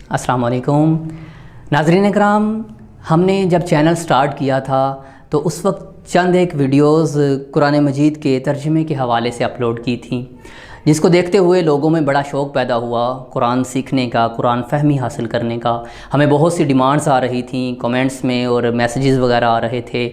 अस्सलाम वालेकुम नाज़रीन इकराम। हमने जब चैनल स्टार्ट किया था तो उस वक्त चंद एक वीडियोस कुरान मजीद के तर्जुमे के हवाले से अपलोड की थी, जिसको देखते हुए लोगों में बड़ा शौक़ पैदा हुआ कुरान सीखने का, कुरान फहमी हासिल करने का। हमें बहुत सी डिमांड्स आ रही थी कमेंट्स में और मैसेजेस वगैरह आ रहे थे।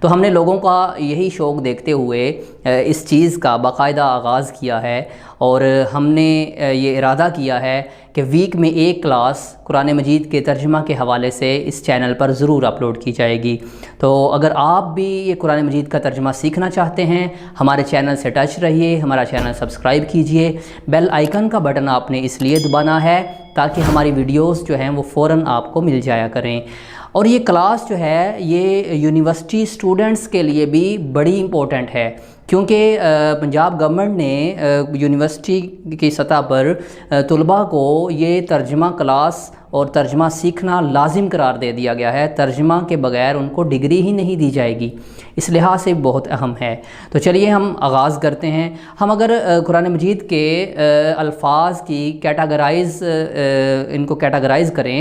तो हमने लोगों का यही शौक़ देखते हुए इस चीज़ का बाकायदा आगाज़ किया है और हमने ये इरादा किया है कि वीक में एक क्लास कुरान मजीद के तर्जुमा के हवाले से इस चैनल पर ज़रूर अपलोड की जाएगी। तो अगर आप भी ये कुरान मजीद का तर्जुमा सीखना चाहते हैं, हमारे चैनल से टच रहिए, हमारा चैनल सब्सक्राइब कीजिए। बेल आइकन का बटन आपने इसलिए दबाना है ताकि हमारी वीडियोस जो हैं वो फ़ौरन आपको मिल जाया करें। और ये क्लास जो है ये यूनिवर्सिटी स्टूडेंट्स के लिए भी बड़ी इम्पोर्टेंट है, क्योंकि पंजाब गवर्नमेंट ने यूनिवर्सिटी की सतह पर तलबा को ये तर्जुमा क्लास और तर्जुमा सीखना लाजिम करार दे दिया गया है। तर्जुमा के बग़ैर उनको डिग्री ही नहीं दी जाएगी, इस लिहाज से बहुत अहम है। तो चलिए हम आगाज़ करते हैं। हम अगर कुरान मजीद के अल्फाज की इनको कैटेगराइज़ करें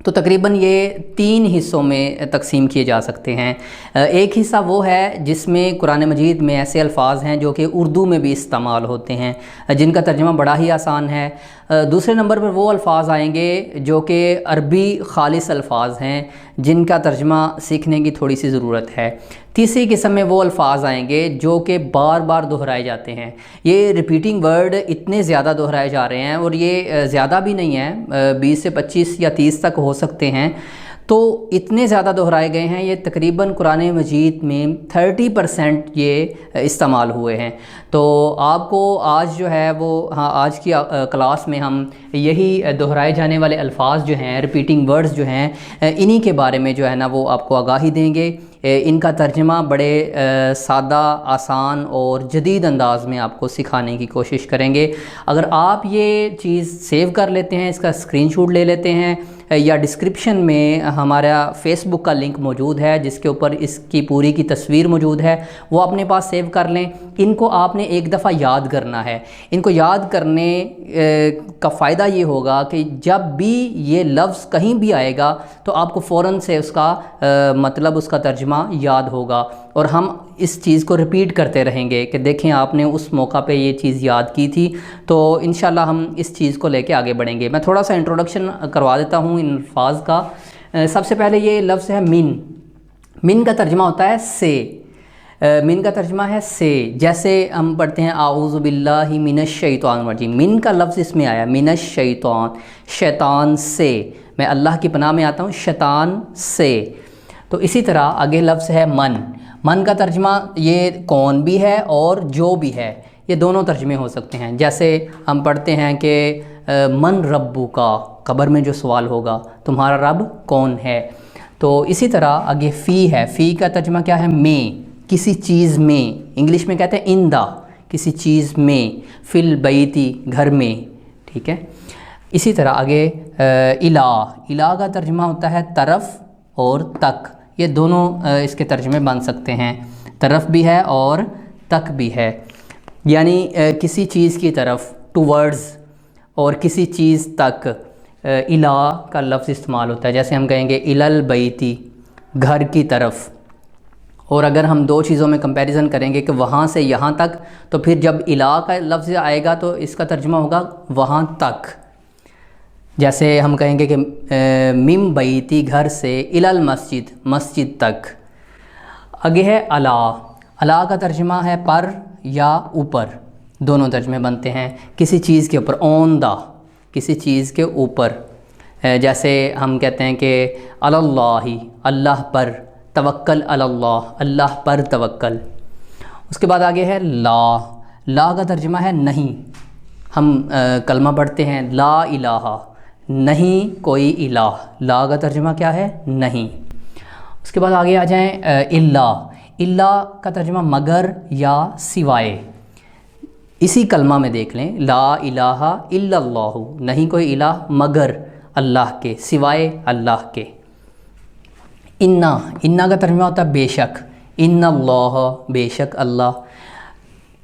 तो तकरीबन ये 3 हिस्सों में तकसीम किए जा सकते हैं। एक हिस्सा वो है जिसमें कुरान मजीद में ऐसे अल्फाज हैं जो कि उर्दू में भी इस्तेमाल होते हैं, जिनका तर्जुमा बड़ा ही आसान है। दूसरे नंबर पर वो अल्फाज आएंगे जो कि अरबी खालिस अल्फाज हैं, जिनका तर्जुमा सीखने की थोड़ी सी ज़रूरत है। तीसरी किस्म में वो अल्फाज आएंगे जो कि बार बार दोहराए जाते हैं। ये रिपीटिंग वर्ड इतने ज़्यादा दोहराए जा रहे हैं और ये ज़्यादा भी नहीं है, 20 से 25 या 30 तक हो सकते हैं। तो इतने ज़्यादा दोहराए गए हैं, ये तकरीबन कुरान मजीद में 30% ये इस्तेमाल हुए हैं। तो आपको आज जो है वो आज की क्लास में हम यही दोहराए जाने वाले अल्फाज जो हैं, रिपीटिंग वर्ड्स जो हैं, इन्हीं के बारे में जो है ना वो आपको आगाही देंगे। इनका तर्जुमा बड़े सादा, आसान और जदीद अंदाज़ में आपको सिखाने की कोशिश करेंगे। अगर आप ये चीज़ सेव कर लेते हैं, इसका स्क्रीनशॉट ले लेते हैं, या डिस्क्रिप्शन में हमारा फेसबुक का लिंक मौजूद है जिसके ऊपर इसकी पूरी की तस्वीर मौजूद है, वो अपने पास सेव कर लें। इनको आपने एक दफ़ा याद करना है। इनको याद करने का फ़ायदा ये होगा कि जब भी ये लफ्ज़ कहीं भी आएगा तो आपको फ़ौरन से उसका मतलब, उसका तर्जुमा याद होगा और हम इस चीज़ को रिपीट करते रहेंगे कि देखें आपने उस मौका पे ये चीज़ याद की थी। तो इंशाल्लाह हम इस चीज़ को लेके आगे बढ़ेंगे। मैं थोड़ा सा इंट्रोडक्शन करवा देता हूँ इन अल्फाज का। सबसे पहले ये लफ्ज़ है मिन। मिन का तर्जुमा होता है से। मिन का तर्जुमा है से। जैसे हम पढ़ते हैं आऊज़ु बिल्लाहि मिनश शैतानिर रजीम, मिन का लफ्ज़ इसमें आया, मिनश शैतान, शैतान से, मैं अल्लाह की पनाह में आता हूँ शैतान से। तो इसी तरह आगे लफ्ज़ है मन। मन का तर्जुमा ये कौन भी है और जो भी है, ये दोनों तर्जुमे हो सकते हैं। जैसे हम पढ़ते हैं कि मन रब्बु का, कब्र में जो सवाल होगा तुम्हारा रब कौन है। तो इसी तरह आगे फ़ी है। फ़ी का तर्जुमा क्या है? में, किसी चीज़ में। इंग्लिश में कहते हैं इन द, किसी चीज़ में। फिल बैती, घर में, ठीक है। इसी तरह आगे इला। इला का तर्जुमा होता है तरफ और तक। ये दोनों इसके तर्जुमे बन सकते हैं, तरफ भी है और तक भी है, यानी किसी चीज़ की तरफ, टुवर्ड्स, और किसी चीज़ तक इला का लफ्ज़ इस्तेमाल होता है। जैसे हम कहेंगे इलल बैती, घर की तरफ। और अगर हम दो चीज़ों में कंपैरिजन करेंगे कि वहाँ से यहाँ तक, तो फिर जब इला का लफ्ज़ आएगा तो इसका तर्जुमा होगा वहाँ तक। जैसे हम कहेंगे कि मिम बैती, घर से, इलल मस्जिद, मस्जिद तक। आगे है अला। अला का तर्जुमा है पर या ऊपर, दोनों तर्जुमे बनते हैं। किसी चीज़ के ऊपर, ऑन द, किसी चीज़ के ऊपर। जैसे हम कहते हैं कि अल्लाही, अल्लाह पर, तवक्कल अल्लाह, अल्लाह पर तवक्कल। उसके बाद आगे है ला। ला का तर्जुमा है नहीं। हम कलमा पढ़ते हैं ला इलाहा, नहीं कोई इलाह। ला का तर्जुमा क्या है? नहीं। उसके बाद आगे आ जाएं इल्ला। इल्ला का तर्जुमा मगर या सिवाय। इसी कलमा में देख लें, ला इलाहा इल्लल्लाहु, नहीं कोई इलाह मगर अल्लाह के, सिवाय अल्लाह के। इन्ना। इन्ना का तर्जुमा होता है बेशक। इन्नल्लाह, बेशक अल्लाह।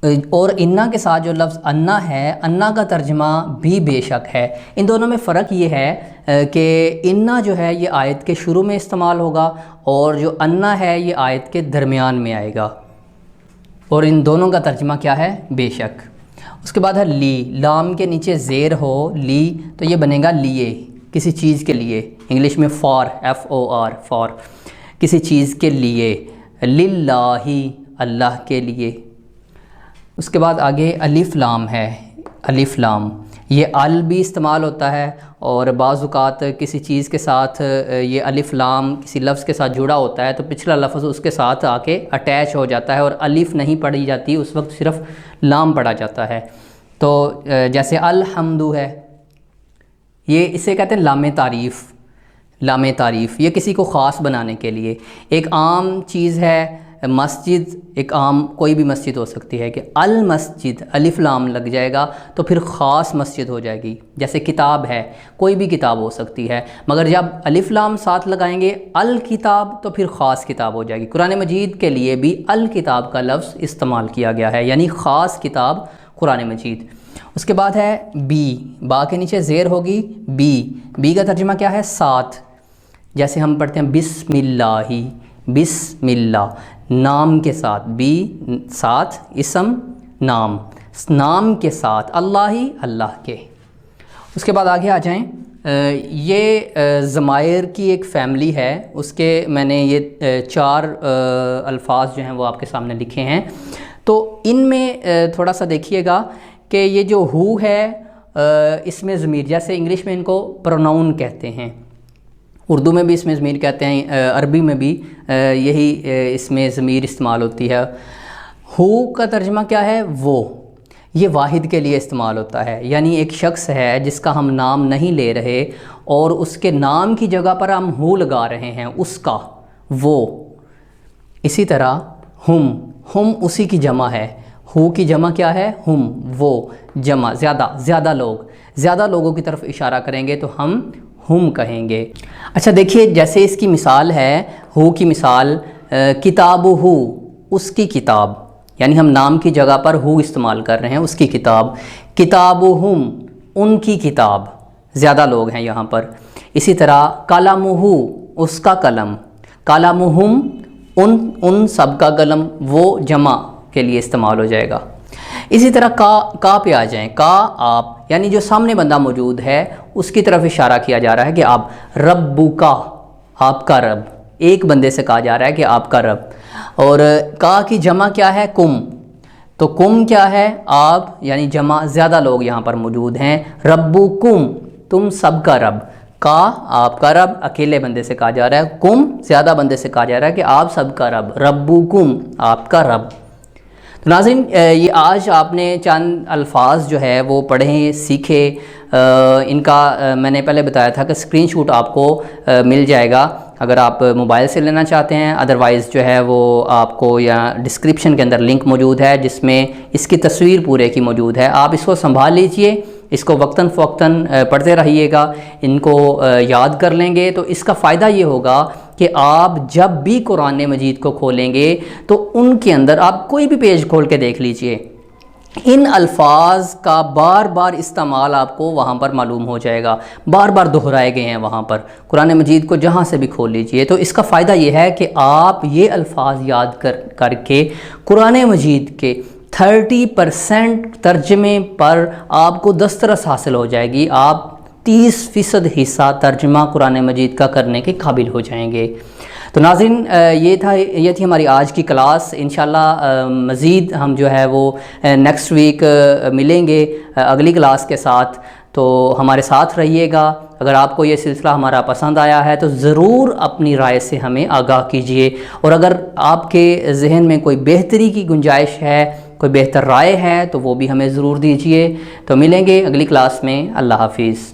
اور انا کے ساتھ جو لفظ انا ہے، انا کا ترجمہ بھی بے شک ہے۔ ان دونوں میں فرق یہ ہے کہ انا جو ہے یہ آیت کے شروع میں استعمال ہوگا، اور جو انا ہے یہ آیت کے درمیان میں آئے گا، اور ان دونوں کا ترجمہ کیا ہے؟ بے شک۔ اس کے بعد ہے لی، لام کے نیچے زیر ہو لی تو یہ بنے گا لیے، کسی چیز کے لیے، انگلش میں فار، FOR، فار، کسی چیز کے لیے، للہ، اللہ کے لیے۔ اس کے بعد آگے الف لام ہے، الف لام، یہ ال بھی استعمال ہوتا ہے، اور بعض اوقات کسی چیز کے ساتھ یہ الف لام کسی لفظ کے ساتھ جڑا ہوتا ہے تو پچھلا لفظ اس کے ساتھ آ کے اٹیچ ہو جاتا ہے، اور الف نہیں پڑھی جاتی، اس وقت صرف لام پڑھا جاتا ہے۔ تو جیسے الحمد ہے، یہ اسے کہتے ہیں لام تعریف، لام تعریف، یہ کسی کو خاص بنانے کے لیے۔ ایک عام چیز ہے مسجد، ایک عام کوئی بھی مسجد ہو سکتی ہے کہ المسجد الف لام لگ جائے گا تو پھر خاص مسجد ہو جائے گی۔ جیسے کتاب ہے، کوئی بھی کتاب ہو سکتی ہے، مگر جب الف لام ساتھ لگائیں گے الکتاب تو پھر خاص کتاب ہو جائے گی۔ قرآن مجید کے لیے بھی الکتاب کا لفظ استعمال کیا گیا ہے، یعنی خاص کتاب قرآن مجید۔ اس کے بعد ہے بی، با کے نیچے زیر ہوگی، بی، بی کا ترجمہ کیا ہے؟ ساتھ، جیسے ہم پڑھتے ہیں بسم اللہ، بسم اللہ، نام کے ساتھ، بی ساتھ، اسم نام، نام کے ساتھ، اللہ ہی اللہ کے۔ اس کے بعد آگے آ جائیں، یہ ضمائر کی ایک فیملی ہے، اس کے میں نے یہ 4 الفاظ جو ہیں وہ آپ کے سامنے لکھے ہیں، تو ان میں تھوڑا سا دیکھیے گا کہ یہ جو ہو ہے اس میں ضمیر، جیسے انگلش میں ان کو پروناؤن کہتے ہیں، اردو میں بھی اس میں ضمیر کہتے ہیں، عربی میں بھی یہی اس میں ضمیر استعمال ہوتی ہے۔ ہو کا ترجمہ کیا ہے؟ وہ، یہ واحد کے لیے استعمال ہوتا ہے، یعنی ایک شخص ہے جس کا ہم نام نہیں لے رہے اور اس کے نام کی جگہ پر ہم ہو لگا رہے ہیں، اس کا، وہ۔ اسی طرح ہم، ہم اسی کی جمع ہے، ہو کی جمع کیا ہے؟ ہم، وہ، جمع، زیادہ، زیادہ لوگ، زیادہ لوگوں کی طرف اشارہ کریں گے تو ہم کہیں گے۔ اچھا دیکھیے، جیسے اس کی مثال ہے، ہو کی مثال، کتاب ہو، اس کی کتاب، یعنی ہم نام کی جگہ پر ہو استعمال کر رہے ہیں، اس کی کتاب، کتاب ہم، ان کی کتاب، زیادہ لوگ ہیں یہاں پر۔ اسی طرح قلم ہو، اس کا قلم، قلم ہم، ان سب کا قلم، وہ جمع کے لیے استعمال ہو جائے گا۔ اسی طرح کا پہ آ جائیں، کا آپ، یعنی جو سامنے بندہ موجود ہے اس کی طرف اشارہ کیا جا رہا ہے کہ آپ، ربو کا، آپ کا رب، ایک بندے سے کہا جا رہا ہے کہ آپ کا رب۔ اور کا کی جمع کیا ہے؟ کم، تو کم کیا ہے؟ آپ، یعنی جمع، زیادہ لوگ یہاں پر موجود ہیں، ربو کم، تم سب کا رب، کا آپ کا رب، اکیلے بندے سے کہا جا رہا ہے، کم زیادہ بندے سے کہا جا رہا ہے کہ آپ سب کا رب، ربو کم، آپ کا رب۔ تو ناظرین، یہ آج آپ نے چند الفاظ جو ہے وہ پڑھیں، سیکھے، ان کا میں نے پہلے بتایا تھا کہ اسکرین شاٹ آپ کو مل جائے گا اگر آپ موبائل سے لینا چاہتے ہیں، ادروائز جو ہے وہ آپ کو یا ڈسکرپشن کے اندر لنک موجود ہے جس میں اس کی تصویر پورے کی موجود ہے، آپ اس کو سنبھال لیجئے، اس کو وقتاً فوقتاً پڑھتے رہیے گا، ان کو یاد کر لیں گے تو اس کا فائدہ یہ ہوگا کہ آپ جب بھی قرآن مجید کو کھولیں گے تو ان کے اندر آپ کوئی بھی پیج کھول کے دیکھ لیجئے، ان الفاظ کا بار بار استعمال آپ کو وہاں پر معلوم ہو جائے گا، بار بار دہرائے گئے ہیں وہاں پر، قرآن مجید کو جہاں سے بھی کھول لیجئے۔ تو اس کا فائدہ یہ ہے کہ آپ یہ الفاظ یاد کر کے قرآن مجید کے 30% ترجمے پر آپ کو دسترس حاصل ہو جائے گی، آپ 30% حصہ ترجمہ قرآن مجید کا کرنے کے قابل ہو جائیں گے۔ تو ناظرین، یہ تھی ہماری آج کی کلاس، انشاءاللہ مزید ہم جو ہے وہ نیکسٹ ویک ملیں گے اگلی کلاس کے ساتھ، تو ہمارے ساتھ رہیے گا۔ اگر آپ کو یہ سلسلہ ہمارا پسند آیا ہے تو ضرور اپنی رائے سے ہمیں آگاہ کیجئے، اور اگر آپ کے ذہن میں کوئی بہتری کی گنجائش ہے، کوئی بہتر رائے ہے تو وہ بھی ہمیں ضرور دیجئے۔ تو ملیں گے اگلی کلاس میں، اللہ حافظ۔